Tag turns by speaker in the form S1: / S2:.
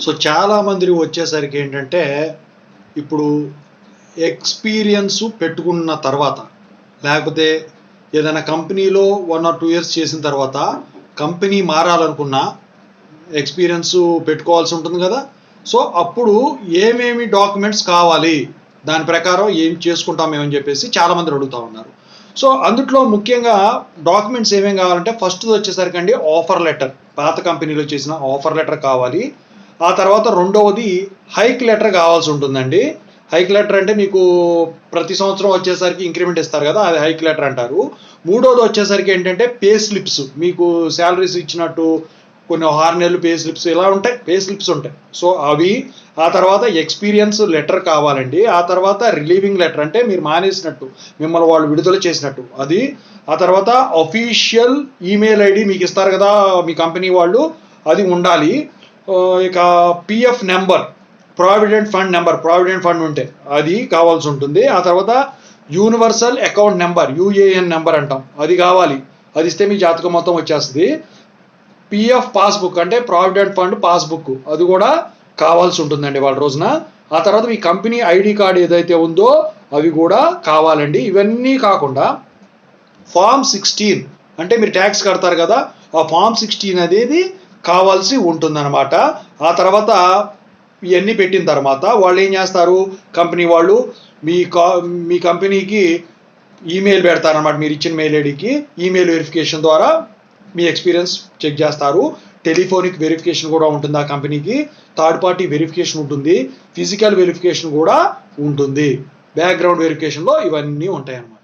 S1: So చాలామంది వచ్చేసరికి ఏంటంటే ఇప్పుడు ఎక్స్పీరియన్స్ పెట్టుకున్న తర్వాత లేకపోతే ఏదైనా కంపెనీలో 1 or 2 years చేసిన తర్వాత కంపెనీ మారాలనుకున్నా ఎక్స్పీరియన్స్ పెట్టుకోవాల్సి ఉంటుంది కదా. సో అప్పుడు ఏమేమి డాక్యుమెంట్స్ కావాలి, దాని ప్రకారం ఏం చేసుకుంటాం మేమని చెప్పేసి చాలామంది అడుగుతూ ఉన్నారు. సో అందుట్లో ముఖ్యంగా డాక్యుమెంట్స్ ఏమేమి కావాలంటే ఫస్ట్ వచ్చేసరికి అండి ఆఫర్ లెటర్, పాత కంపెనీలో చేసిన ఆఫర్ లెటర్ కావాలి. ఆ తర్వాత రెండవది హైక్ లెటర్ కావాల్సి ఉంటుందండి. హైక్ లెటర్ అంటే మీకు ప్రతి సంవత్సరం వచ్చేసరికి ఇంక్రిమెంట్ ఇస్తారు కదా, అది హైక్ లెటర్ అంటారు. మూడోది వచ్చేసరికి ఏంటంటే పే స్లిప్స్, మీకు శాలరీస్ ఇచ్చినట్టు కొన్ని 6 నెలలు పే స్లిప్స్ ఇలా ఉంటాయి, పే స్లిప్స్ ఉంటాయి. సో అవి. ఆ తర్వాత ఎక్స్పీరియన్స్ లెటర్ కావాలండి. ఆ తర్వాత రిలీవింగ్ లెటర్ అంటే మీరు మానేసినట్టు, మిమ్మల్ని వాళ్ళు విడుదల చేసినట్టు అది. ఆ తర్వాత అఫీషియల్ ఈమెయిల్ ఐడి మీకు ఇస్తారు కదా మీ కంపెనీ వాళ్ళు, అది ఉండాలి. ఇక PF number, provident fund number, provident fund ఉంటే అది కావాల్సి ఉంటుంది. ఆ తర్వాత universal account number, UAN number అంటాం, అది కావాలి. అది ఇస్తే మీ జాతకం మొత్తం వచ్చేస్తుంది. పిఎఫ్ పాస్బుక్ అంటే ప్రావిడెంట్ ఫండ్ పాస్బుక్, అది కూడా కావాల్సి ఉంటుందండి వాళ్ళ రోజున. ఆ తర్వాత మీ కంపెనీ ఐడి కార్డు ఏదైతే ఉందో అవి కూడా కావాలండి. ఇవన్నీ కాకుండా ఫామ్ 16 అంటే మీరు ట్యాక్స్ కడతారు కదా, ఆ ఫామ్ 16 అనేది కావాల్సి ఉంటుందన్నమాట. ఆ తర్వాత ఇవన్నీ పెట్టిన తర్వాత వాళ్ళు ఏం చేస్తారు, కంపెనీ వాళ్ళు మీ కంపెనీకి ఈమెయిల్ పెడతారన్నమాట. మీరు ఇచ్చిన మెయిల్ ఐడికి ఈమెయిల్ వెరిఫికేషన్ ద్వారా మీ ఎక్స్పీరియన్స్ చెక్ చేస్తారు. టెలిఫోనిక్ వెరిఫికేషన్ కూడా ఉంటుంది ఆ కంపెనీకి, థర్డ్ పార్టీ వెరిఫికేషన్ ఉంటుంది, ఫిజికల్ వెరిఫికేషన్ కూడా ఉంటుంది. బ్యాక్గ్రౌండ్ వెరిఫికేషన్లో ఇవన్నీ ఉంటాయి అన్నమాట.